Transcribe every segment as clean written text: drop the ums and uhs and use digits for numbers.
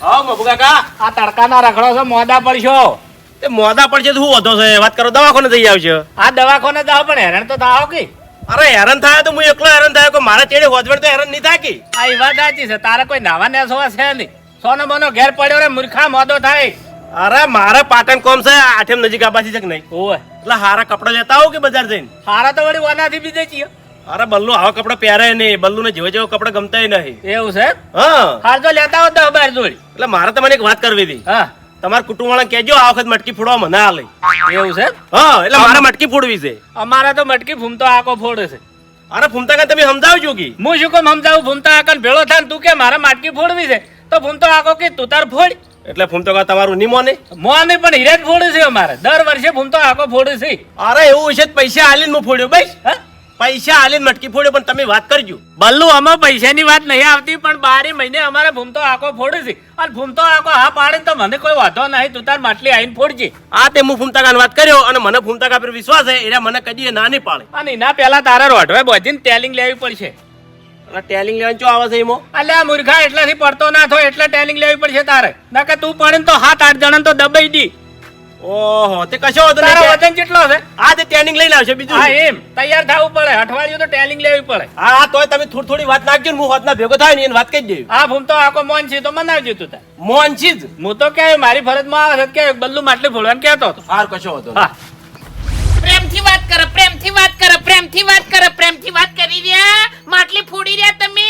આવ મફુ કાકા આ તડકાના રખડો છો મોડા પડશો. તે મોદા પડશે તો શું વધો છે વાત કરો દવાખાને જઈ આવશે. આ દવાખાને જાવ પણ હેરાન તો થાવ કે. અરે હેરાન થાય તો હું એકલો હેરાન થાય કે મારા ચેડે હોજવડ તો હેરાન નહીં થાય કે. આ એ વાત સાચી છે. તારે કોઈ નાવા નેસવા છે નહીં. સોનો બોનો ઘેર પડ્યો રે મૂર્ખા મોદો થાય. અરે મારે પાટણ કોમ છે આઠમ નજીક આબાથી છે કે નહીં ઓય એટલે હારા કપડા લેતા આવો કે બજાર જઈને. હારા તો વળી ઓનાથી બીજે છીએ. અરે બલ્લુ આવા કપડા પહેરે નહીં, બલ્લુ ને જેવો જેવો કપડા ગમતા નહીં. એવું છે? હા હાર તો લેતા હો 10-12 જોડી. એટલે મારે તમને એક વાત કરવી હતી. હા તમારા કુટુંબ વાળા કહેજો આ વખત મટકી ફોડવા મને આ લઈ. એવું છે? હા એટલે મારે મટકી ફોડવી છે. અમારા તો મટકી ફૂમતો આકો ફોડે છે. અરે ફૂમતા કાકા તમે સમજાવજો કે. હું શું કેમ સમજાવું? ફૂમતો આકન ભેળો થાય ને તું કે મારે માટકી ફોડવી છે તો ફૂમતો આકો કે તું તાર ફોડ. એટલે ફૂમતો કાકા તમારું નહીં મોને. મોં નહીં પણ હીરે જ ફોડે છે અમારે. દર વર્ષે ફૂમતો આકો ફોડે છે. અરે એવું છે પૈસા આલીને હું ફોડ્યો ભાઈ. હા પૈસા આલીને મટકી ફોડ્યો પણ તમે વાત કરજો. બલ્લુ આમાં પૈસાની વાત નહીં આવતી પણ 12 મહિને અમારે ફૂમતો આકો ફોડે છે અને ફૂમતો આકો હા પાડે તો મને કોઈ વાંધો નહીં. તું તાર માટલી આવીને ફોડજે. આ તે હું ફૂમતા કાકાને વાત કર્યો અને મને ફૂમતા કાકા પર વિશ્વાસ છે એટલે મને કદી ના નહીં પાડે. અને એના પહેલા તારે રોઢવે બધીને ટેલિંગ લેવી પડશે. અને ટેલિંગ લેવાનું ચો આવે છે એમાં. એટલે આ મૂર્ખા એટલાથી પડતો ના થયો એટલે ટેલિંગ લેવી પડશે તારે. નકર તું પડે ને તો 7-8 જણાને તો દબાઈ દી. ઓહો તે કશો વાંધો તારો નહીં. વજન કેટલો છે? આ તે ટેલિંગ લઈને આવશે બીજું. હા એમ તૈયાર થવું પડે. અઠવાડિયું તો ટેલિંગ લેવી પડે. હા તોય તમે થોડી થોડી વાત નાખજો ને હું હોતના ભેગો થાય ને એને વાત કહી દેવી. આ ફૂમતો આખો મોન છે તો મનાવજો તું તાર. મોહનજી જ. હું તો કે મારી ફરજમાં આવે છે કે બલ્લુ માટલી ફોડવાનું કહેતો હતો. હાર કશો વાંધો નહીં. હા પ્રેમથી વાત કરો, પ્રેમથી વાત કરો, પ્રેમથી વાત કરો, પ્રેમથી વાત કરી રહ્યા. માટલી ફોડી રહ્યા તમે.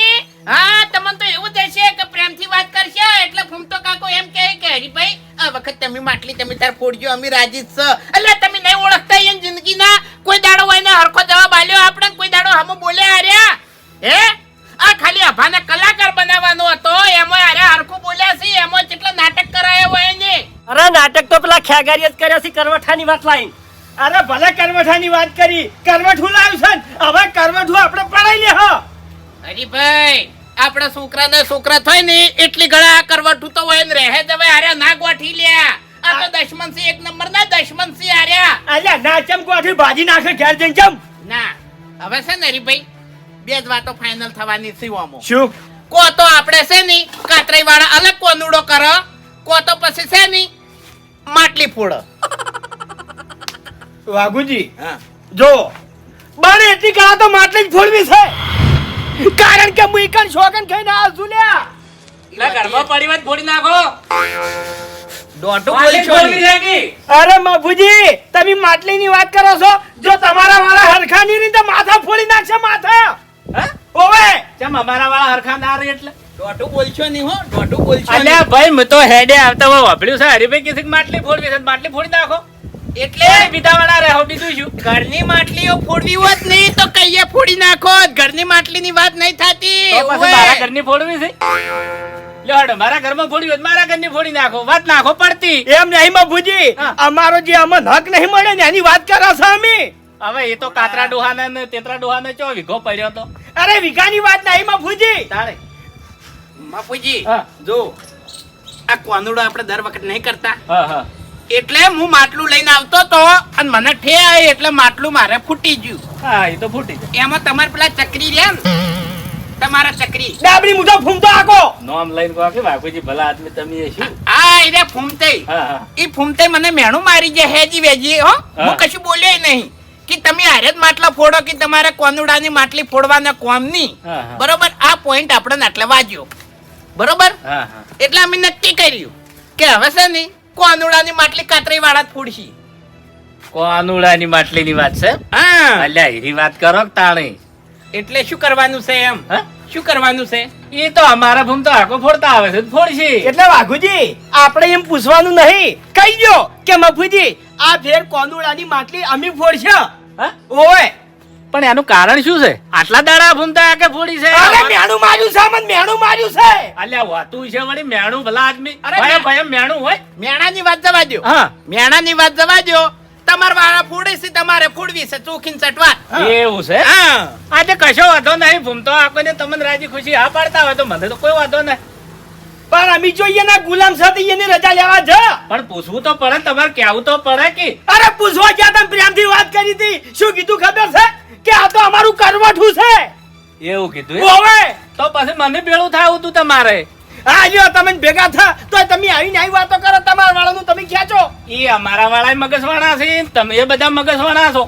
હા તમને તો એવું જ હશે કે પ્રેમથી વાત કરશે એટલે ફૂમતો કાકો એમ કહે કે હરીભાઈ આ વખત તમે માટલી તમે તાર ફોડજો, અમે રાજી જ છે. એટલે તમે નહીં ઓળખતા એમ જિંદગીના કોઈ દાડો હોય ને હરખો જવાબ આલ્યો આપણે, કોઈ દાડો હમો બોલ્યા આર્યા હે? આ ખાલી અભાને કલાકાર બનાવવાનો હતો એમાં આર્યા હરખું બોલ્યા છે, એમાં કેટલા નાટક કરાયા હોય ને. અરે નાટક તો પેલા ખેગારીએ જ કર્યા છે કરવઠાની વાત લાઈન. અરે ભલે કરવઠાની વાત કરી, કરવઠું લાવ્યું છે ને, હવે કરવઠું આપણે પડાઈ લે હો. હરીભાઈ આપડા છોકરા થાય ને એટલી ઘણા કરવટું તો હોય ને રહે જવાય. આર્યા ના ગોઠી લ્યા. આ તો દશમનસી એક નંબર ના દશમનસી આર્યા. અલ્યા ના ચમ ગોઠી ભાજી નાખે ઘેર જઈને ચમ. ના હવે છે ને હરીભાઈ બે જ વાતો ફાઇનલ થવાની છે ઓમો. શું? કો તો આપણે છે ને કાતરાઈ વાળા અલગ કોનુડો કરો, કો તો પછી છે ને માટલી ફોડો. વાઘુજી હા જો બને એટલી કળા તો માટલી જ ફોડવી છે. કારણ કે હું ઈકન શોગન ખાઈને આવશું લ્યા. એટલે ઘરમાં પડી વાત ફોડી નાખો. દોઢું માટલી બોલશો ફોડવી નહીં. છે કે? અરે મફુજી તમે માટલીની વાત કરો છો, જો તમારા વાળા હરખાની ની તો માથા ફોડી નાખશે માથા. હા? ઓવે ચમ અમારા વાળા હરખા ના રે એટલે? દોઢું બોલશો નહીં હો, દોઢું બોલશો નહીં. અલ્યા ભાઈ મેં તો હેડે આવતા હોય વાપર્યું છે. હરીભાઈ કીધું કે માટલી ફોડવી છે, માટલી ફોડી નાખો. એટલે બીજા વાળા રહો બીજું શું? ઘરની માટલીઓ ફોડવી હોત નહીં તો કઈએ ફોડી નાખો. ઘરની માટલીની વાત નહીં થતી. તો પછી મારા ઘરની ફોડવી છે? લ્યો હડો મારા ઘરમાં ફોડવી હોય તો મારા ઘરની ફોડી નાખો. વાત નાખો પડતી. એમ નહીં મફુજી, હા. અમારો જે અમને હક નહીં મળે ને એની વાત કરો છો અમે. હવે એ તો કાતરા ડોહાને ને તેતરા ડોહાને ચો વીઘો પડ્યો તો અરે વિઘાની વાત નહીં મફુજી. તારે. બાપુજી હા જો આ કોનુડો આપણે દર વખત નહીં કરતા હા હા એટલે હું માટલું લઈને આવતો તો અને મને ઠે આવી એટલે માટલું મારે ફૂટી ગયું. હા એ તો ફૂટી જાય. એમાં તમારે પેલા ચકરી રહ્યા ને તમારા ચકરી ડાબડી મુઠો ફૂમતો આકો. નોમ લઈને કહો કે બાપુજી ભલા આદમી તમે એ શું? આ એને ફૂમતે હા હા ઈ ફૂમતે મને મેણું મારી જાય હેજી વેજી હો. હું હા. કશું બોલ્યો નહીં કે તમે હારે જ માટલા ફોડો કે તમારે કોનુડાની માટલી ફોડવાના કોમ નહીં. હા, હા. બરોબર આ પોઈન્ટ આપણે એટલે વાજ્યો બરોબર. હા હા એટલે અમે નક્કી કર્યું કે હવે છે ને કોનુડાની માટલી કાતરી વાળા જ ફોડશી. કોનુડાની માટલીની વાત છે? હા અલ્યા એની વાત કરો કે તાણી? એટલે શું કરવાનું છે એમ? હા? શું કરવાનું છે? એ તો અમારા ભૂમ તો આખો ફોડતા આવે છે તો ફોડશી. એટલે વાઘુજી આપણે એમ પૂછવાનું નહીં, કહી દો કે મફુજી આ ફેર કોનુડાની માટલી અમે ફોડશે. હા? ઓય પણ એનું કારણ શું છે? આટલા દાડા ભૂમતા આકે ફોડી છે? અરે મેણું માર્યું છે, અમને મેણું માર્યું છે. અલ્યા વાતું છે વળી મેણું ભલા આદમી. અરે ભાઈ મેં- ભાઈ મેણું હોય? મેણાની વાત જવા દો. હા મેણાની વાત જવા દો. તમારા વાળા ફોડે છે તમારે ફોડવી છે ચોખીન ચટવા. એવું છે? હા આજે કશો વાંધો નહીં. ભૂમતો આકોને તમને રાજી ખુશી હા પાડતા હોય તો મને તો કોઈ વાંધો નહીં. પણ અમે જોઈએ ના ગુલામ સાથે એની રજા લેવા જ. પણ પૂછવું તો પડે, તમારે કહેવું તો પડે કે. અરે પૂછવા ગયા તમે પ્રેમથી વાત કરી હતી, શું કીધું ખબર છે કે આ તો અમારું કરવઠું છે. એવું કીધું એમ? ઓવે તો પછી મને ભેળું થાવું તું તમારે. હા લ્યો તમે ભેગા થા તો તમે આવીને આવી વાતો કરો તમારા વાળાનું તમે ખેંચો. એ અમારા વાળા મગજવાળા છે, તમે એ બધા મગજવાળા છો.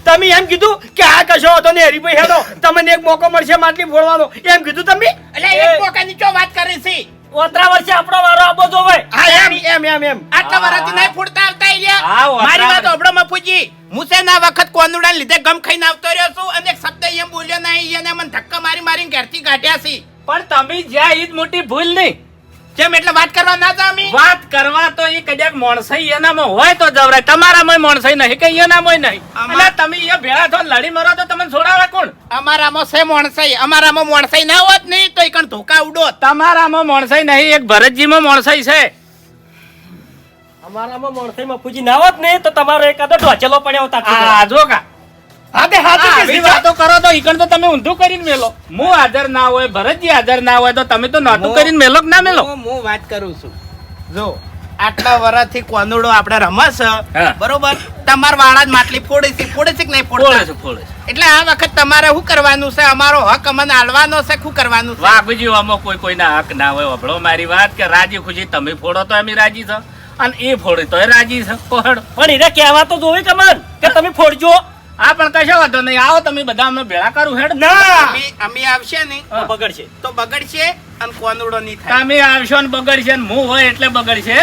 તમે એમ કીધું કે આ કશો હતો ને હરીભાઈ હેડો તમને એક મોકો મળશે માટલી ફોડવાનો એમ કીધું તમે. એટલે એક મોકાની ચો વાત કરે છે. ઓતરા વર્ષે આપણો વારો આપો જો ભાઈ. હા એમ આટલા વર્ષથી નહીં ફૂટતા આવતા ઈ રહ્યા. હા, ઓતરા મારી વાત વર્ષ. ઓબળો મફુજી, હું છે ના વખત કોનુડા લીધે ગમ ખાઈને આવતો રહ્યો છું અને એક શબ્દ એમ બોલ્યો નહીં એને મને ધક્કા મારીને ઘેરથી કાઢ્યા છે. પણ તમે જ્યાં ઈ જ મોટી ભૂલ નહીં. જેમ એટલે વાત કરવા ના જાવ અમે. વાત કરવા તો એ કદાચ મોણસાઈ એનામાં હોય તો જવરાય, તમારામાં મોણસાઈ નહીં કે એનામાં નહીં. આમાં- એટલે તમે એ ભેળા થો લડી મરો તો તમને છોડાવે કોણ? અમારામાં છે મોણસાઈ, અમારામાં મોણસાઈ ના હોત નહીં તો ઈકણ ધોકા ઉડોત. તમારામાં મોણસાઈ નહીં, એક ભરતજીમાં મોણસાઈ છે. અમારામાં મોણસાઈમાં પૂજી ના હોત ને તો તમારો એકાદો ઢોચેલો પડ્યો હોત આટલું. આ જો કા હા તે હાચું કે આવી છે. વાતો કરો તો ઈકણ તો તમે ઊંધું કરીને મેલો. હું હાજર ના હોય, ભરતજી હાજર ના હોય તો તમે તો નહોતું કરીને મેલો કે ના મેલો? હું વાત કરું છું. જો આટલા વર્ષથી કોનુડો આપણે રમસ હા. બરોબર, તમાર વાળા જ માટલી ફોડે છે કે નહીં ફોડે ફોડતા? છે, ફોડે છે. એટલે આ વખત તમારે શું કરવાનું છે? અમારો હક અમને આલવાનો છે, શું કરવાનું છે? વાઘજી આમાં કોઈના હક ના હોય. વભળો મારી વાત કે રાજી ખુશી તમે ફોડો તો અમે રાજી છો અને એ ફોડે તો રાજી છે. કોહડ પણ એને કહેવા તો જોવે કે મન કે તમે ફોડજો. આ પણ કશો વાંધો નહીં, આવો તમે બધા અમે ભેળા કરું હેડ. ના અમે આવશે ને તો બગડશે. તો બગડશે અને કોનુડો નહીં થાય. તમે આવશો ને બગડશે ને હું હોય એટલે બગડશે.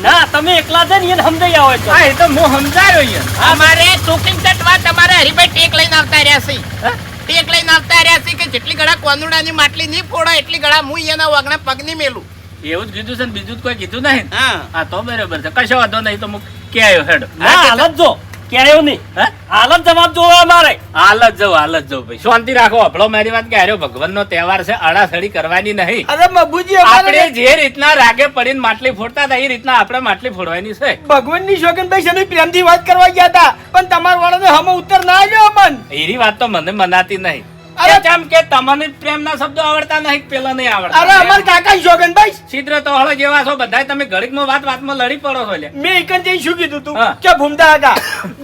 ના તમે એકલા જ ને એને સમજાઈ આવો છો. હા, એ તો હું સમજાયો અહીંયા. અમારે ચોકીન તટવા તમારે હરીભાઈ ટેક લઈને આવતા રહ્યા છે. હા? ટેક લઈને આવતા રહ્યા છે કે જેટલી ગળા કોનુડાની માટલી નહીં ફોડો એટલી ગળા હું એના વગણે પગ નહીં મેલું. એવું જ કીધું છે ને બીજું જ કોઈ કીધું નહીં ને? હા હા તો બરાબર છે, કશો વાંધો નહીં. તો હું કે આવ્યો હેડ. ના હાલત જો ક્યારે એવું નહીં. હે? હાલત જવાબ જોવે અમારે. હાલત જવું ભાઈ, શાંતિ રાખો. હભળો મારી વાત કે આર્યો ભગવાનનો તહેવાર છે, આડાસડી કરવાની નહીં. અરે મબુજી આપણે અમારે જે રીતના રાગે પડીને માટલી ફોડતા હતા એ રીતના આપણે માટલી ફોડવાની છે. ભગવાનની શોકનભાઈ અમે પ્રેમથી વાત કરવા ગયા હતા પણ તમારા વાળાને હમ ઉત્તર ના આવ્યો મન. એની વાત તો મને મનાતી નહીં. અરે- કેમ કે તમને પ્રેમના શબ્દો આવડતા નહીં, પેલા નહીં અરે આવડતા. અમાર કાકા શોકનભાઈ છિદ્ર તો હળો જેવા છો બધા, તમે ઘડીકમાં વાતમાં લડી પડો છો લ્યા. મેં એકન જઈને શું કીધું તું હા. કે ભૂમતા કાકા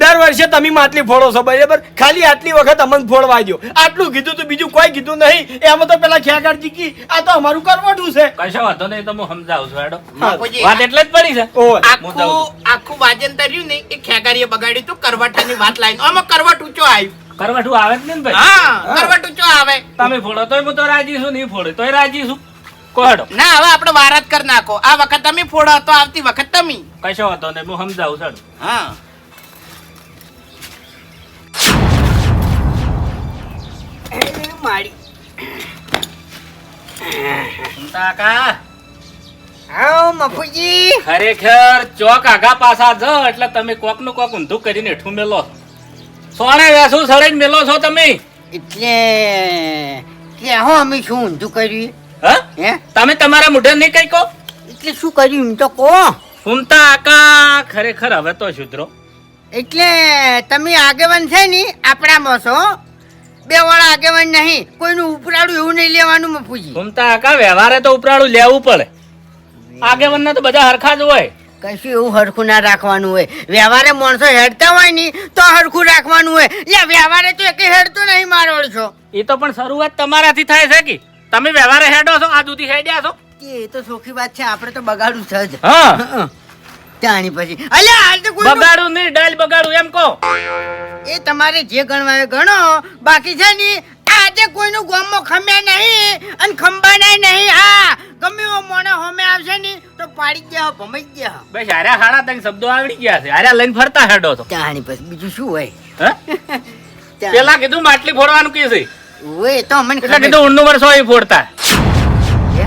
દર વર્ષે તમે માટલી ફોડો છો બરાબર, ખાલી આટલી વખત અમને ફોડવા દો આટલું કીધું તું, બીજું કોઈ કીધું નહીં. એમાં તો પેલા ખેગાડજી કી આ તો અમારું કરવટું છે. કશો વાંધો નહીં, તો હું સમજાવું છું હેડો. બાપુજી, વાત એટલે જ પડી છે. ઓય. હું જાઉં આખું વાજંતર રહ્યું ને એ ખેગારીએ બગાડ્યું તું કરવટાની વાત લાઈને. આમાં કરવટ ઊંચો આવ્યું. કરવટું આવે જ નહીં ને ભાઈ. હા કરવટ ઊંચો આવે. તમે ફોડો તોય હું તો રાજી છું, નહીં ફોડે તોય રાજી છું. કોહડો ના હવે આપણે વાર જ કરી નાખો. આ વખત તમે ફોડો તો આવતી વખત તમે. કશો વાંધો નહીં, હું સમજાવું છું. હા મારી કાકા હા મફુજી, ખરેખર ચોક આગા પાછા જ એટલે તમે કોક નું કોક ઊંધું કરીને હેઠું મેલો. સોણે વેસું સળે મેલો છો તમે. એટલે કે હો અમે શું ઊંધું કર્યું હા? હે તમે તમારા મોઢે નહીં કઈ કહો. એટલે શું કર્યું એમ તો કહો. ફૂમતા આકા ખરેખર હવે તો સુધરો. એટલે તમે આગેવાન છે ને આપણામાં છો, બે વાળા આગેવાન નહીં, કોઈનું ઉપરાડું એવું નહીં લેવાનું મફુજી. ફૂમતા આકા વ્યવહારે તો ઉપરાળું લેવું પડે. આગેવાન તો બધા હરખા જ હોય. કશું એવું હરખું ના રાખવાનું હોય. વ્યવહારે માણસો હેડતા હોય ને તો હરખું રાખવાનું હોય. લે વ્યવહારે તો એકે હેડતો નહીં મારો છો. એ તો પણ શરૂઆત તમારાથી થાય છે કે તમે વ્યવહારે હેડો છો, આ દૂધી હેડ્યા છો. એ તો ચોખ્ખી વાત છે, આપણે તો બગાડું છે જ. હા, ત્યાંની પછી અલ્યા હાલ તો કોઈ બગાડું નહીં, ડાલ બગાડું એમ કહો. એ તમારે જે ગણવા હોય ગણો. બાકી છે ને આજે કોઈનું ગામમાં ખમ્યા નહીં અને ખંભાના નહીં. હા ગમે એવો મોણો હોમે આવશે ને તો પાડી જ દેહો, ભમાઈ જ દેહો. બસ હાર્યા હાડા તને શબ્દો આવડી ગયા છે, હાર્યા લઈને ફરતા હેડો છો. ત્યાંની પછી બીજું શું હોય? હા? ત્યાં- પેલા કીધું માટલી ફોડવાનું કે છે, હોય તો અમને એટલે ખબર. કીધું ઊંડનું વર્ષ હોય ફોડતા. હે?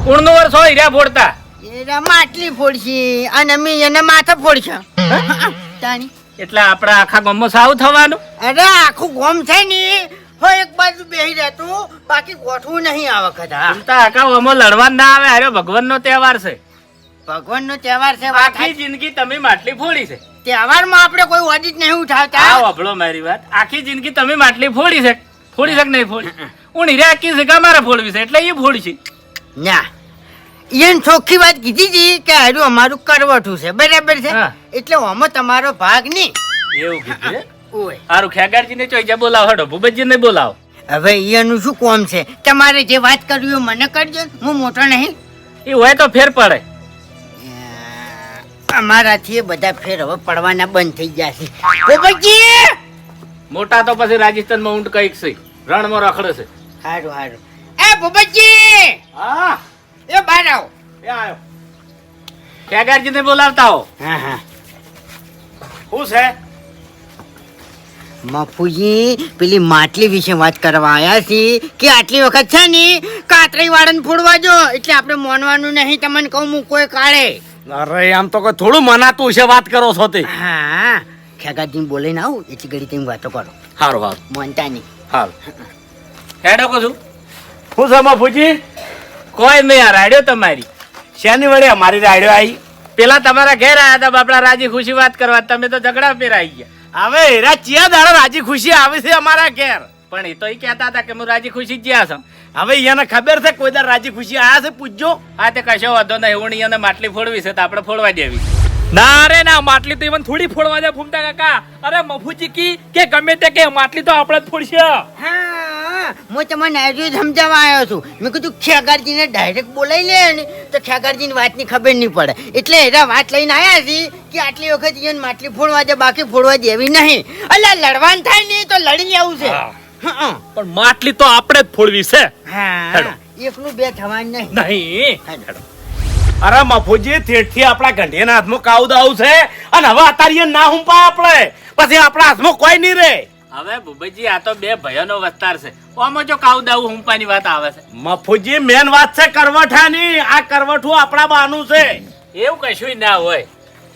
ઊંડનું વર્ષ હોય હીરા ફોડતા. એના માટલી ફોડશી અને અમે એને માથે ફોડશે. તાણી એટલે આપડા આખા ગામમાં સાવ થવાનું. અરે આખું ગોમ છે ને હો એક બાજુ બેહી રહેતું, બાકી ગોઠવું નહીં આ વખત. હા ચિંતા આખા ગામમાં લડવા ના આવે. હારે ભગવાનનો તહેવાર છે. ભગવાનનો તહેવાર છે. વાત આખી જિંદગી તમે માટલી ફોડી છે. તહેવારમાં આપણે કોઈ ઓડિટ નહીં ઉઠાવતા. આ વાપરો મારી વાત. આખી જિંદગી તમે માટલી ફોડી છે કે નહીં ફોડી? હું હીરા આખી છે કે અમારે ફોડવી છે એટલે એ ફોડી છે. ના એને ચોખ્ખી વાત કીધી હતી કે હારું અમારું કરવટું છે, બરાબર છે. હા. એટલે આમાં તમારો ભાગ નહીં. એવું કીધું હે? ઓય હારું ખેગારજી ને ચોઈજા બોલાવો હેડો, ભૂપતજી ને બોલાવો. હવે એનું શું કોમ છે? તમારે જે વાત કરવી હોય મને કરજો, હું મોટો નહીં. એ હોય તો ફેર પડે. અમારાથી એ બધા ફેર હવે પડવાના બંધ થઈ ગયા છે. પોપટજી! મોટા તો પછી રાજસ્થાનમાં ઊંટ કઈક છે, રણમાં રખડે છે. હારું હારું. એ પોપટજી! હા એ બહાર આવો. એ આયો. ખેગારજીને બોલાવતા હો. હા હા. શું છે? મફુજી પેલી માટલી વિશે વાત કરવા આયા છીએ કે આટલી વખત છે ને કાતરી વાળાને ફોડવા જો એટલે આપણે મોનવાનું નહીં. તમને કહું હું કોઈ કાળે. અરે આમ તો કોઈ થોડું મનાતું છે વાત કરો છો તે. હા ખેગાજીને બોલીને આવું એટલી ઘડી તમે વાતો કરો. હારું હારું મોનતા નહીં. હારું. હેડો કહું છું. શું છે બાપુજી? કોઈ નહીં આ રાડ્યો તમારી. શેની વડે અમારી રાડ્યો આવી? પેલા તમારા ઘેર આયા હતા બાપડા રાજી ખુશી વાત કરવા, તમે તો ઝઘડા ફેર આવી ગયા. હવે હેરા ચિયા દાડા રાજી ખુશી આવે છે અમારા ઘેર. પણ એ તો એ કહેતા હતા કે હું રાજી ખુશી જ જ્યાં છું. હવે એને ખબર છે કોઈ દાડ રાજી ખુશી આયા છે? પૂછજો. હા તે કશો વાંધો નહીં. હું એને માટલી ફોડવી છે તો આપણે ફોડવા દેવી. ના રે ના, માટલી તો ઈવન થોડી ફોડવા દે ફૂમતા કાકા. અરે મફુજી કી કે ગમે તે કે માટલી તો આપણે જ ફોડશે. હા હું તમને આજે સમજાવવા આવ્યો છું. મેં કીધું ખેગારજીને ડાયરેક્ટ બોલાવી લે ને તો ખેગારજીની વાતની ખબર નહીં પડે એટલે એરા વાત લઈને આવ્યા છીએ કે આટલી વખત એને માટલી ફોડવા દે, બાકી ફોડવા દેવી નહીં. અલ્યા લડવાનું થાય ને તો લડી લેવું છે. હા પણ માટલી તો આપણે જ ફોડવી છે. હા એકનું બે થવાનું નહીં. નહીં અરે મફુજી તેથી આપણા ગંઢિયાના હાથમાં કાઉ દાવ છે અને હવે અતારીએ ના હુંપાય આપણે પછી આપણા હાથમાં કોઈ નહીં રે. હવે ભૂપતજી આ તો બે ભયોનો વસ્તાર છે. આમાં જો કાઉ દાવું હુંપાની વાત આવે છે. મફુજી મેન વાત છે કરવઠાની. આ કરવઠું આપણા બાનું છે. એવું કશું ના હોય.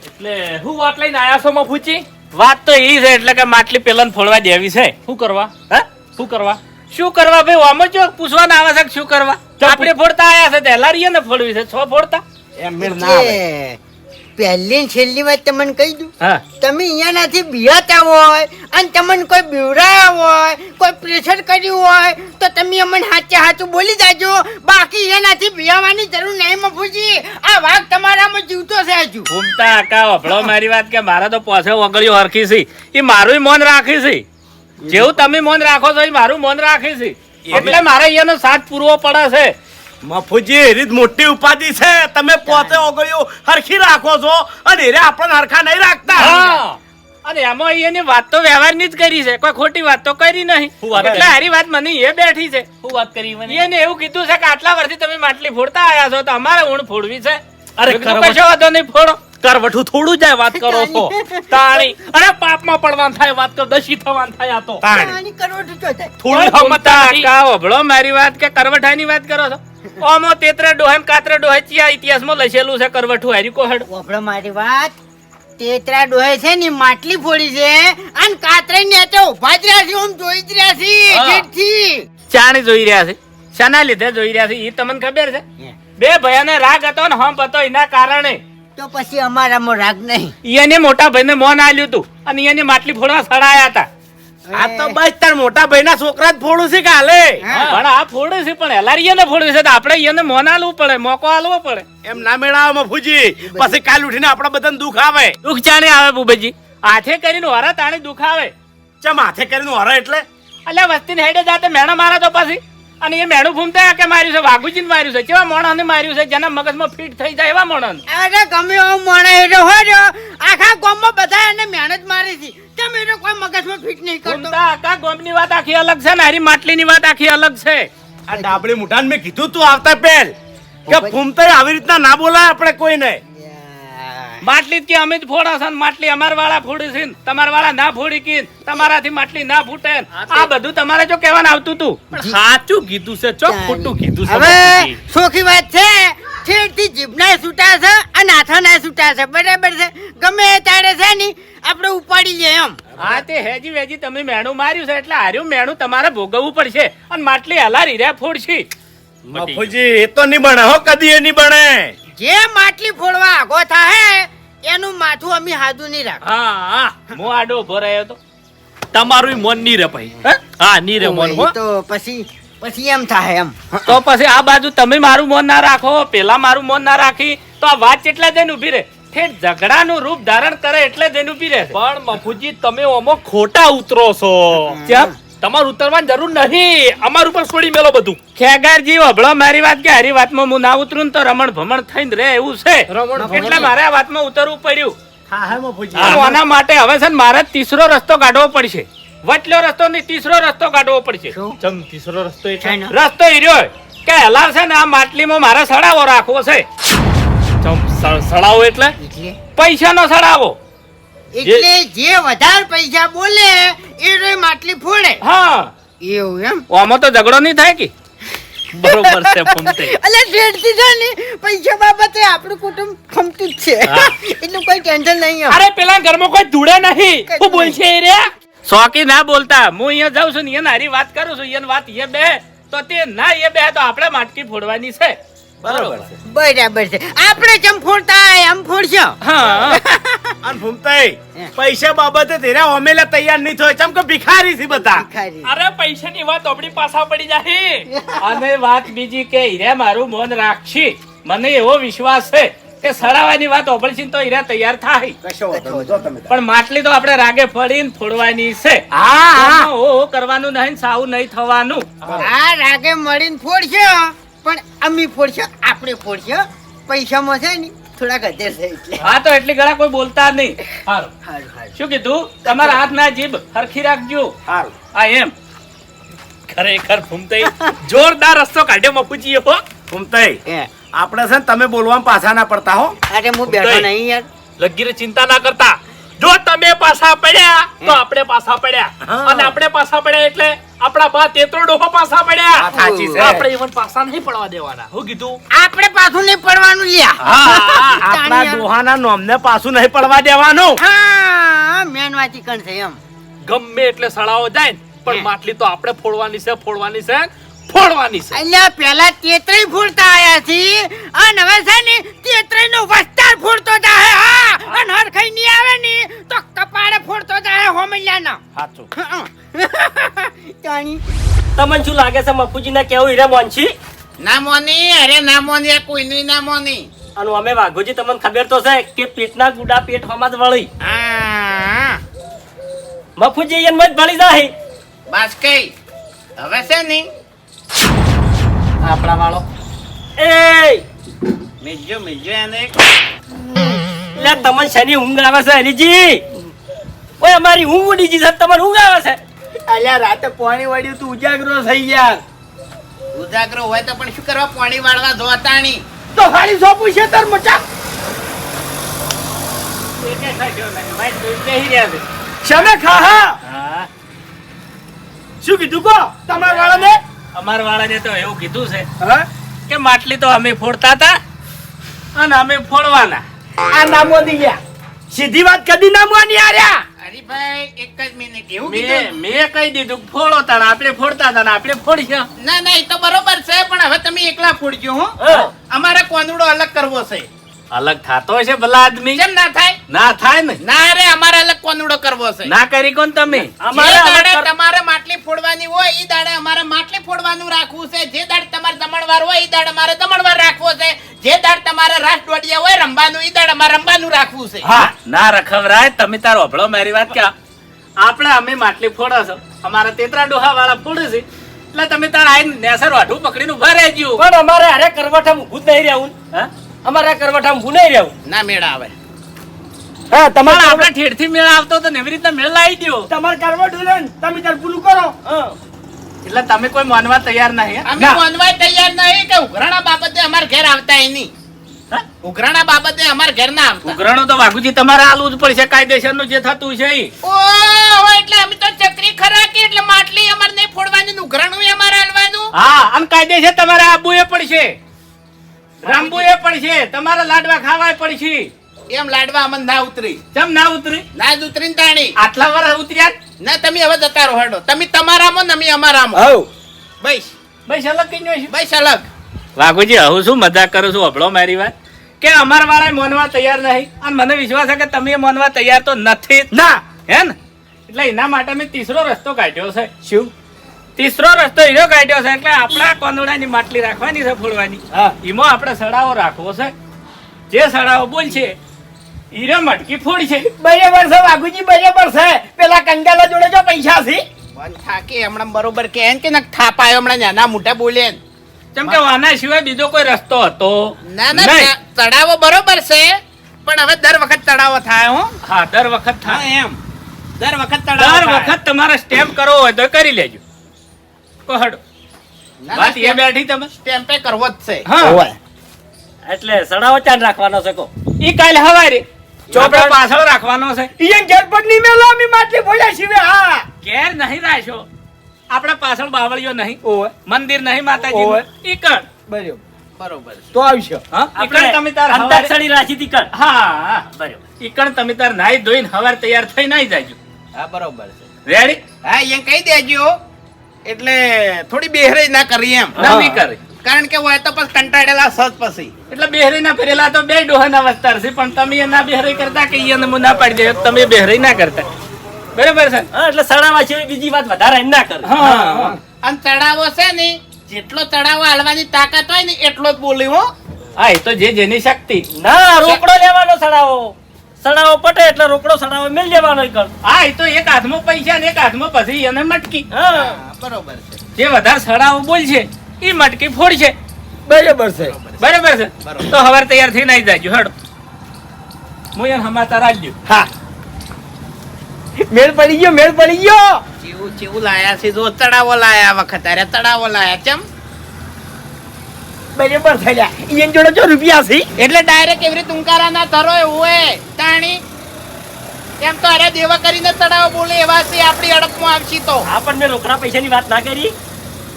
એટલે હું વાત લઈને આયા છો મફુજી? વાત તો એ છે એટલે કે માટલી પેલા ફોડવા દેવી છે. શું કરવા? હે શું કરવા? શું કરવા ભાઈ? આમાં જો પૂછવાના આવે છે કે શું કરવા? આપણે ફોડતા આયા છે તે હેલારીએ ને ફોડવી છે. છ ફોડતા એમ મેળ ના આવે. એટલે પહેલી ને છેલ્લી વાત તમને કહી દઉં. હા તમે અહીંયાનાથી બિહાતા હોય અને તમને કોઈ બીવડાયા હોય, કોઈ પ્રેશર કર્યું હોય તો તમે અમને સાચે સાચું બોલી જાજો. બાકી એનાથી બિહાવાની જરૂર નહીં મફુજી. આ વાઘ તમારામાં જીવતો છે હજુ. ઘૂમતા આકા વફળો મારી વાત કે મારા તો પોસે વગડ્યો હરખી છે. એ મારું મોન રાખી છે. જેવું તમે મોન રાખો છો એ મારું મોન રાખી છે. એટલે મારે અહીંયાનો સાથ પૂરવો પડે છે. મફુજી એ રીત મોટી ઉપાધિ છે. તમે પોતે ઓગળ્યો હરખી રાખો છો અને એરે આપણને હરખા નહીં રાખતા. હા અને એમાં એની વાત તો વ્યવહારની જ કરી છે. કોઈ ખોટી વાત તો કરી નહીં. શું વાત એટલે કરી? હારી વાત મને એ બેઠી છે. શું વાત કરી મને? એને એવું કીધું છે કે આટલા વર્ષથી તમે માટલી ફોડતા આયા છો તો અમારે ઊણ ફોડવી છે. અરે મેં કીધું કરવટ- કશો વાંધો નહીં ફોડો. કરવઠું થોડું જાય વાત કરો છો તાણી. અરે પાપમાં પડવાનું થાય વાત કરો, દશી થવાનું થાય આ તો. તાણી. આની કરવટ જો થાય. થોડી ઘૂમતા હમતા નથી. આકા વફળો મારી વાત કે કરવઠાની વાત કરો છો. ઓમો તેતરે ડોહે ને કાતરે ડોહે ચિયા ઇતિહાસમાં લખેલું છે કરવઠું હારી કોહડ. વાપરો મારી વાત. તેતરા ડોહે છે ને માટલી ફોડી છે અને કાતરે ને તો ઉભા જ રહ્યા છે. આમ જોઈ જ રહ્યા છે હા. જેટથી. ચાણી જોઈ રહ્યા છે. શાના લીધે જોઈ રહ્યા છે એ તમને ખબર છે? બે ભયાને રાગ હતો ને હંપ હતો એના કારણે તો પછી અમારામાં રાગ નહીં. એને મોટા ભાઈને મોન આલ્યું હતું અને એને માટલી ફોડવા સડાયા હતા. આ તો બસ તાર મોટા ભાઈના છોકરા જ ફોડું છે કાલે. પણ આ ફોડે છે પણ હેલારીએ ફોડવી છે તો આપણે એને મોન આલવું પડે, મોકો આલવો પડે. એમ ના મેળાવે મફુજી. પછી કાલ ઉઠીને આપણા બધાને દુઃખ આવે. દુઃખ ચાણે આવે બુબજી. હાથે કરીને વરા તાણે દુઃખ આવે. ચમ હાથે કરીને હરે એટલે અલ્યા વસ્તીને હેડે જાતે મેણા મારા તો પછી અને એ મેણું ફૂમતા કે માર્યું છે, વાઘુજીને માર્યું છે, કેવા મોણાને માર્યું છે જેના મગજમાં ફિટ થઈ જાય એવા મોણાને. અરે ગમે એવો મોણો એરો હોય આખા ગામમાં બધા એને મહેનત મારી છે. તમે એનો કોઈ મગજમાં ફિટ નહીં કરતો. ફૂમતા આખા ગોમની વાત આખી અલગ છે ને હારી માટલીની વાત આખી અલગ છે. આ ડાબડી મુઠાને મેં કીધું તું આવતા પહેલ કે ફૂમતાઈ આવી રીતના ના બોલાય આપણે કોઈને. માટલી જ કે અમે જ ફોડા છે ને માટલી અમાર વાળા ફોડી છે ને તમાર વાળા ના ફોડી કે તમારાથી માટલી ના ફૂટે ને. આ બધું તમારે જો કહેવાનું આવતું હતું. પણ સાચું કીધું છે, ચોક ખોટું કીધું છે હવે મફુજી. સોખી વાત છે. ઠેરથી જીભના છૂટા છે અને હાથાના છૂટા છે. બરાબર છે. ગમે એ તારે છે ને આપણે ઉપાડી લઈએ એમ. હા તે હેજી વેજી તમે મેણું માર્યું છે એટલે હાર્યું મેણું તમારે ભોગવવું પડશે અને માટલી હલારી રહ્યા ફોડશી. મફુજી એ તો નહીં બને હો, કદી એ નહીં બને. જે માટલી ફોડવા આગો થાય એનું માથું અમે હાદું નહીં રાખ. હા હા, હું આડો ઉભો રહ્યો તો તમારું ય મોન નહીં રે ભાઈ. હા નહીં રે મોન હો. તો પછી એમ થાય એમ. તો પછી આ બાજુ તમે મારું મોન ના રાખો, પેલા મારું મોન ના રાખી તો આ વાત કેટલા જઈને ઉભી રહે. ઠેઠ ઝઘડાનું રૂપ ધારણ કરે એટલે જઈને ઉભી રહે. પણ મફુજી તમે ઓમો ખોટા ઉતરો છો. કેમ? તમારે ઉતરવાની જરૂર નહીં, અમાર ઉપર છોડી મેલો બધું. ખેગારજી વભળો મારી વાત કે હારી વાતમાં હું ના ઉતરું ને તો રમણ ભમણ થઈને રે એવું છે. એટલે મારે આ વાતમાં ઉતરવું પડ્યું. હા હા મફુજી અને આના માટે હવે છે ને મારે ત્રીસરો રસ્તો કાઢવો પડશે. વચલો રસ્તો નહીં, ત્રીસરો રસ્તો કાઢવો પડશે. ચમ તીસરો રસ્તો એટલે શેનો? રસ્તો ઈ રહ્યો કે હલાવ છે ને આ માટલીમાં મારે સડાવો રાખવો છે. ચમ સળાવો એટલે એટલે પૈસાનો સડાવો. એટલે જે વધારે પૈસા બોલે એ રે માટલી ફોડે હા, એવું એમ આમાં તો ઝઘડો નહીં થાય કે. બરોબર છે ફૂમતે. અલે શેઠજી છે ને પૈસા બાબતે આપણું કુટુંબ ખમતું જ છે એટલું કોઈ ટેન્શન નહીં એમ. અરે પેલા ઘરમાં કોઈ ધૂળે નહીં. હું બોલશે એ રે? શોકી ના બોલતા. હું અહીંયા જાઉં છું ને એને હારી વાત કરું છું. એને વાત એ બે તો તે ના એ બે તો આપણે માટકી ફોડવાની છે. બરાબર છે બરાબર છે આપણે જેમ ફોડતા હોય એમ ફોડશો. હા. અને ફૂમતાઈ પૈસા બાબતે તેરા ઓમેલા તૈયાર નહીં થયો ચમ કે ભિખારી છે બધા ખારી. અરે પૈસાની વાત આપણી પાછા પડી જાય. અને વાત બીજી કે હીરા મારું મન રાખશી. મને એવો વિશ્વાસ છે કે સડાવાની વાત ઓભળશી ને તો હીરા તૈયાર થાય. કશો વાંધો નહીં, જો તમે પણ માટલી તો આપણે રાગે ફળીને ફોડવાની છે. હા હા એમાં ઓ કરવાનું નહીં ને સાવું નહીં થવાનું. આ રાગે મળીને ફોડશો પણ અમે ફોડશો આપણે ફોડશો પૈસામાં છે ને થોડાક અધેર છે એટલે હા તો એટલી ઘણા કોઈ બોલતા નહીં. હારું. હારું હારું. શું કીધું? તમારા હાથ ના જીભ હરખી રાખજો. સારું આ એમ. ખરેખર ફૂમતે જોરદાર રસ્તો કાઢ્યો મફુજીએ હો. ફૂમતાઈ હે. આપણે છે ને તમે બોલવામાં પાછા ના પડતા હો અરે હું બેઠો નહીં યાર લગીરે ચિંતા ના કરતા. જો તમે પાછા પડ્યા તો આપણે પાછા પડ્યા, અને આપણે પાછા પડ્યા એટલે આપણા બા તેતરો ડોહો પાછા પડ્યા. વાત સાચી છે. આપણે ઈવન પાછા નહીં પડવા દેવાના. હું કીધું? આપણે પાછું નહીં પડવાનું લ્યા આપણા દોહાના નોમને પાછું નહીં પડવા દેવાનું હા મેન વાતી કણ છે એમ ગમે એટલે સળાવો જાય ને પણ માટલી તો આપણે ફોડવાની છે, ફોડવાની છે, ફોડવાની છે. અલ્યા પેલા તેત્રય ફૂટતા આયા છી અને હવે છે ને તેત્રય નો વસ્તાર ફૂટતો જાય હા અને હરખાઈ ની આવે ને તો કપાળે ફૂટતો જાય હોમલ્યાનો સાચું તાણી તમને શું લાગે છે મફુજી ના કેવું હીરા મોનછી? ના મોની, અરે ના મોની, આ કોઈનું ના મોની. અને અમે વાઘોજી તમને ખબર તો છે કે પેટના ગુડા પેટ હમા જ વળી. હા મફુજી એને મત ભળી જાય. બસ કઈ હવે છે ને આપણા વાળો એ મિલજો એને લે તમને શની ઊંઘ આવે છે હરીજી? ઓય અમારી ઊંઘ ઉડી ગઈ છે, તમારે ઊંઘ આવે છે? અલ્યા રાતે પાણી વાળ્યું તું ઉજાગરો થઈ યાર ઉજાગરો હોય તો પણ શું કરવા પાણી વાળવા જોતાણી. તો ખાલી સોપું છે તાર મચા શમે ખાહા હા, શું કીધું કો તમારા વાળાને અમાર વાળાને તો એવું કીધું છે હા કે માટલી તો અમે ફોડતા હતા અને અમે ફોડવાના. આ નામો દી ગયા સીધી વાત કદી નામો ની આર્યા હરીભાઈ એક જ મિનિટ એવું મેં કીધું? મેં કહી દીધું કે ફોડો તાણ આપણે ફોડતા હતા ને આપણે ફોડશું. ના ના એ તો બરોબર છે પણ હવે તમે એકલા ફોડજો હો. અમારે કોંદડો અલગ કરવો છે. અલગ થાતો હશે ભલા આદમી? કેમ ના થાય? ના થાય ને. ના રે અમારે અલગ કોંદડો કરવો છે. ના કરી કોણ તમે? અમારે જે અલગ દાડે કર- તમારે માટલી ફોડવાની હોય ઈ દાડે અમારે માટલી ફોડવાનું રાખવું છે. જે દાડે તમારે દમણવાર હોય ઈ દાડે અમારે દમણવાર રાખવો છે. જે દાડે તમારે રાસડોડિયા હોય રમવાનું ઈ દાડે અમારે રમવાનું રાખવું છે. હા, ના રખવરાય તમે તારો અભળો મારી વાત કે આપણે અમે માટલી ફોડો છો, અમારા તેતરા ડોહા વાળા ફોડે છે એટલે તમે તાર આઈને નેસર વાઢું પકડીને ઉભા રહેજો. પણ અમારે અરે કરવઠામાં ઊભું જ નહીં રહેવું. હા? અમારે આ કરવઠામાં ઊભું નહીં રહેવું. ના મેળા આવે. હા પણ તમારે આપણે ઠેરથી મેળ આવતો તો ને એવી રીતના મેળ લાવી દ્યો. તમારે કરવા ઢોલે તમે તાર પૂરું કરો હા. એટલે તમે કોઈ માનવા તૈયાર નહીં. અમે માનવાય તૈયાર નહીં કે ઉઘરાણા બાબતે અમાર ઘેર આવતા ય નહીં. હા? ઉઘરાણા બાબતે અમાર ઘેર ના આવતા. ઉઘરાણું તો વાઘુજી તમારે આલવું જ પડશે કાયદેસરનું જે થતું છે ઈ. ઓહો, એટલે અમે તો ચકરી ખરા કે એટલે માટલી અમારે નહીં ફોડવાની ને ઉઘરાણું ય અમારે હાલવાનું. હા, અને કાયદેસર તમારે આબુએ પડશે, રામબુએ પડશે, તમારે લાડવા ખાવાય પડશે. એમ લાડવા અમને ના ઉતરી. કેમ ના ઉતરી? ના જ ઉતરીને તાણી. આટલા વર્ષ ઉતર્યા જ? ના તમે હવે જતા રહો હેડો. તમે તમારામાં ને અમે અમારામાં. હવ બસ બસ અલગ કઈ છે. બસ અલગ. વાઘુજી હું શું મજાક કરું છું, અભળો મારી વાત કે અમાર વાળા માનવા તૈયાર નહીં અને મને વિશ્વાસ છે કે તમે માનવા તૈયાર તો નથી જ. ના હે ને? એટલે એના માટે મેં ત્રીસરો રસ્તો કાઢ્યો છે. શું ત્રીસરો રસ્તો એનો કાઢ્યો છે એટલે આપણા કોંદડાની માટલી રાખવાની છે ફોડવાની. હા એમાં આપણે સડાવો રાખવો છે. જે સડાવો બોલશે હીરો મટકી ફોડશે. બરાબર છે વાઘુજી બરાબર છે પેલા કંગાલા જોડે જો પૈસા છે વન થાકી હમણાં બરોબર કે એમ કે નક થાપ આયો હમણાં નાના મોટા બોલે ને. જેમ કે આના સિવાય બીજો કોઈ રસ્તો હતો ના ના નહીં. તળાવો બરોબર છે પણ હવે દર વખત તળાવો થાય હો. હા દર વખત હા થાય એમ દર વખત તળાવો દર થાય. વખત તમારે સ્ટેમ્પ કરવો હોય તો કરી લેજો કોહડો ના, ના, વાત એ સ્ટેમ્પ- બેઠી તમે સ્ટેમ્પે કરવો જ છે. હા એટલે સડાવો ચાન રાખવાનો છે કો ઈ કાલે હવારે ચોપડે ચોપડે પાછળ રાખવાનો છે ઈયન ઘેર પગ નહીં મેલો અમે માટલી ફોડ્યા છીએ હા ઘેર નહીં રાખ્યો આપડે પાછળ બાવળીઓ નહીં ઓવે મંદિર નહીં માતાજી ઓવે. ઈ કણ બરાબર બરોબર છે. તો આવશે હા ઈ કણ તમે તાર હવારે અંતાક્ષરી રાખી હતી કણ હા હા બરાબર ઈ કણ તમે તાર નાઈ ધોઈને હવાર તૈયાર થઈ નાઈ જાજો હા બરોબર છે. રેડી હા એમ કહી દેજો એટલે થોડી બેહરાઈ ના કરી એમ નવી કરી કારણ કે હોય તો પછી કંટાળેલા સજ પછી એટલે બેહરી ના ફરેલા તો બે ડોહાના વસ્તાર છે પણ તમે એ ના બેહરી કરતા કે ઈ એને ના પાડી દે તમે બેહરી ના કરતા બરાબર છે હા એટલે સડાવા સિવાય બીજી વાત વધારે ના કરે હા હા અને તળાવો છે ને જેટલો તળાવો હાલવાની તાકાત હોય ને એટલો જ બોલી હો. હા એ તો જે જેની શક્તિ ના રોકડો લેવાનો સડાવો સડાવો પટે એટલે રોકડો સડાવો મેલ લેવાનો ઈ કણ હા એ તો એક હાથમાં પૈસા ને એક હાથમાં પછી એને મટકી હા બરોબર છે. જે વધારે સડાવો બોલશે ઈ મટકી ફોડશે બરાબર છે બરાબર છે તો હવાર તૈયાર થઈ નાઈ જાજો હેડો હું એને હમાતા રાખજો હા મેળ પડી ગયો ચેવું ચેવું લાયા છે જો તળાવો લાયા આ વખત અરે તળાવો લાયા ચમ બરાબર થયા ઈયન જોડે જો રૂપિયા છે એટલે ડાયરેક્ટ એવી રીતે ઉંકારા ના ધરો એવું હોય તાણી એમ તો અરે દેવા કરીને તળાવો બોલે એવા છે આપણી અડપમાં આવશી તો હા પણ મેં રોકડા પૈસાની વાત ના કરી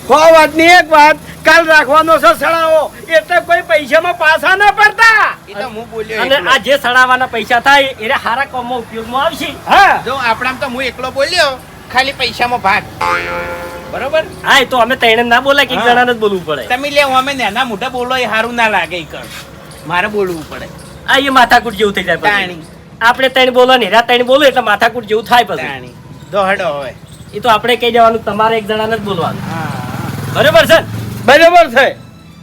સો વાતની એક વાત કાલ રાખવાનો છે સડાવો એટલે કોઈ પૈસામાં પાછા ના પડતા એ તો હું બોલ્યો અને એકલો. આ જે સડાવાના પૈસા થાય એને હારા કામમાં ઉપયોગમાં આવશે હા જો આપણામાં તો હું એકલો બોલ્યો ખાલી પૈસામાં ભાગ બરોબર હા એ તો અમે તઈને ના બોલાય કે એક જણાને જ બોલવું પડે તમે લે અમે નાના મોટા બોલો એ સારું ના લાગે ઈ કણ મારે બોલવું પડે આ એ માથાકૂટ જેવું થઈ જાય પછી તાણી. આપણે તઈને બોલો ને હેરા તઈને બોલો એટલે માથાકૂટ જેવું થાય પછી તાણી દોહડો હવે એ તો આપણે કહી દેવાનું તમારે એક જણાને જ બોલવાનું હા બરોબર છે બરાબર છે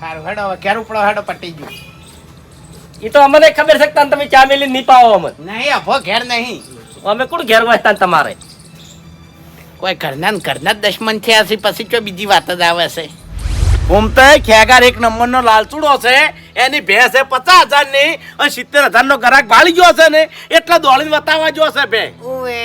સારું હેડો હવે ઘેર ઉપડો હેડો પટી ગયું એ તો અમને ખબર છે કે તાન તમે ચા મેલી નહીં પાવો અમને નહીં અભો ઘેર નહીં અમે કોણ ઘેર હોય તાન તમારે કોઈ ઘરના ને ઘરના જ દશમન થયા છે પછી જો બીજી વાત જ આવે છે ઘૂમતા ખેગાર એક નંબરનો લાલચુડો છે એની ભેંસ છે 50,000 ની અને 70,000 નો ગ્રાહક ભાળી ગયો છે ને એટલા દોડીને બતાવવા જો છે બે ઓએ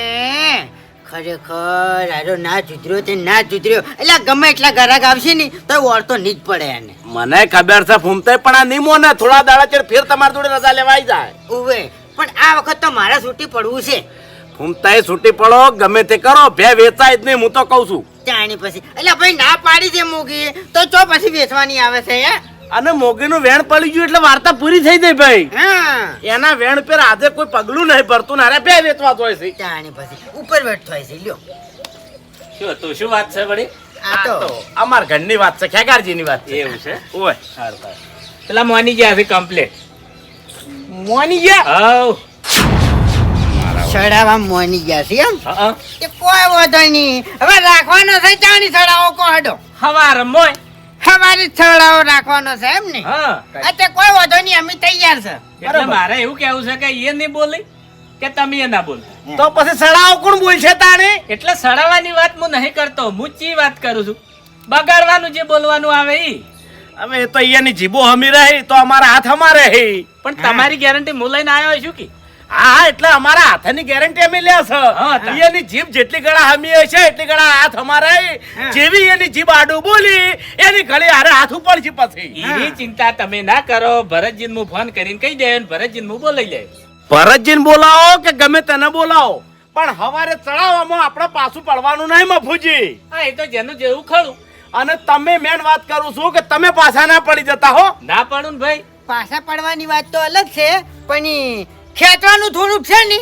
ખરેખર આરો ના સુધર્યો તે ના સુધર્યો એટલે ગમે એટલા ગ્રાહક આવશે ને તો ઓળતો નહીં જ પડે એને મને ખબર છે ફૂમતાઈ પણ આ નિમો ને થોડા દાડા ચેડ ફેર તમારી જોડે રજા લેવાઈ જાય ઓવે પણ આ વખત તો મારે છૂટી પડવું છે ફૂમતાઈ છૂટી પડો ગમે તે કરો ભે વેચાય જ નહીં હું તો કહું છું જાણી પછી એટલે ભાઈ ના પાડી દે મૂકી તો ચો પછી વેચવાની આવે છે હે અને મોગીનું વેણ પડી ગયું એટલે વાર્તા પૂરી થઈ જાય ભાઈ હા એના વેણ પર આજે કોઈ પગલું નહીં ભરતું ને અરે બે વેચવા હોય છે જાણી પછી ઉપર બેઠ થાય છે લ્યો શું હતું શું વાત છે વળી આ તો અમાર ઘરની વાત છે ખેગારજીની વાત છે એવું છે ઓય સારું સારું પેલા મોની ગયા છે કમ્પ્લેટ મોની ગયા હાઉ સડાવા મોની ગયા છે એમ હા એ કોઈ વાંધો નહીં હવે રાખવાનો છે ચાની સડાવો કોહડો હવાર મોય હવારી સડાવો રાખવાનો છે એમ ને હા એટલે કોઈ વાંધો નહીં અમે તૈયાર છે એટલે મારે એવું કેવું છે કે એ નહીં બોલી કે તમે એ ના બોલતા તો પછી સડાવો કોણ બોલશે તાણે એટલે સડાવવાની વાત હું નહીં કરતો હું ચી વાત કરું છું બગાડવાનું જે બોલવાનું આવે ઈ હવે એ તો અહીંયાની જીબો હમી રહી તો અમારા હાથ અમારે હે પણ તમારી ગેરંટી હું લઈને આવ્યો છું કે હા એટલે અમારા હાથની ગેરંટી અમે લે છે હા, તા. એની જીભ જેટલી ગળા હમી હશે એટલી ગળા હાથ અમારે જેવી એની જીભ આડું બોલી એની ઘડી હારે હાથ ઉપર છે પછી એની ચિંતા તમે ના કરો ભરતજીને હું ફોન કરીને કહી દે ભરતજીને હું બોલાઈ લે ભરતજીને બોલાવો કે ગમે તેને બોલાવો પણ હવારે ચડાવવામાં આપણે પાછું પડવાનું નહીં મફુજી હા એ તો જેનું જેવું ખરું અને તમે મેન વાત કરું છું કે તમે પાછા ના પડી જતા હો ના પડું ને ભાઈ પાછા પડવાની વાત તો અલગ છે પણ ઈ ખેંચવાનું થોડુંક છે ને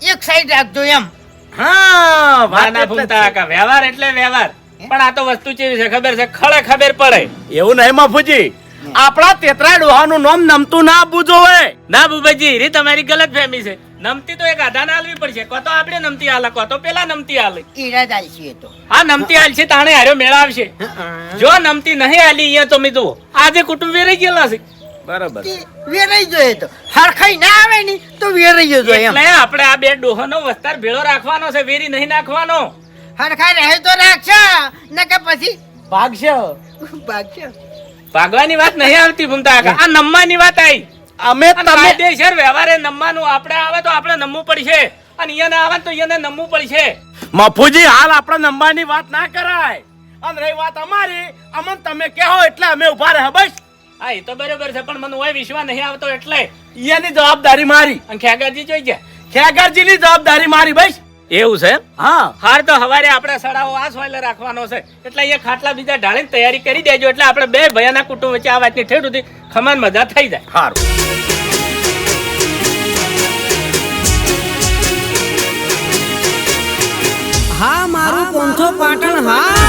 એક સાઈડ રાખજો એમ હા વાત નાના એટલે જ ભૂમતા છે. કાકા વ્યવહાર એટલે વ્યવહાર પણ આ તો વસ્તુ કેવી છે ખબર છે ખળે ખબર પડે એવું નહીં મફુજી આપણા તેતરા ડોહાનું નામ નમતું ના આપવું જોવે ના બુબાજી રી તમારી ગલત ફહેમી છે નમતી તો એક આધાને આલવી પડશે કો તો આપણે નમતી આલે કો તો પેલા નમતી આલે ઈરાદ આલસી તો આ નમતી આલશે તાણે હાર્યો મેળા આવશે જો નમતી નહીં આલી અહીંયા તો મેં જુઓ આજે કુટુંબ વેરાઈ ગયેલા છે બરાબર વેરાઈ જોઈએ તો હરખાઈ ના આવે ને તો વેરાઈ જજો એમ એટલે આપણે આ બે ડોહાનો વસ્તાર ભેળો રાખવાનો છે વેરી નહીં નાખવાનો હરખા રહે તો રાખશે નકે પછી ભાગશે ભાગશે. ભાગવાની વાત નહીં આવતી ભૂમતા કાકા. આ નમવાની વાત આવી. અમે અને તમે કાયદેસર વ્યવહારે નમવાનું આપણે આવે તો આપણે નમવું પડશે અને અહીંયા ના આવે તો અહીંયા નમવું પડશે. મફુજી હાલ આપણે નંબરની વાત ના કરાય. અને રહી વાત અમારી, અમને તમે કહો એટલે અમે ઉભા રહે બસ. હા એ તો બરોબર છે, પણ મને ઓય વિશ્વાસ નહીં આવતો એટલે. એની જવાબદારી મારી, અને ખેગાજી જોઈ ગયા. ખેગારજીની જવાબદારી મારી બસ. એવું છે એમ? હા હાર તો હવારે આપણે સડાવો આ સોયલે રાખવાનો છે એટલે અહીંયા ખાટલા બીજા ઢાળીને તૈયારી કરી દેજો એટલે આપણે બે ભયાના કુટુંબ વચ્ચે આ વાતની ઠેઠ સુધી ખમાન મજા થઈ જાય. સારું. હા મારું પોંથો પાટણ હા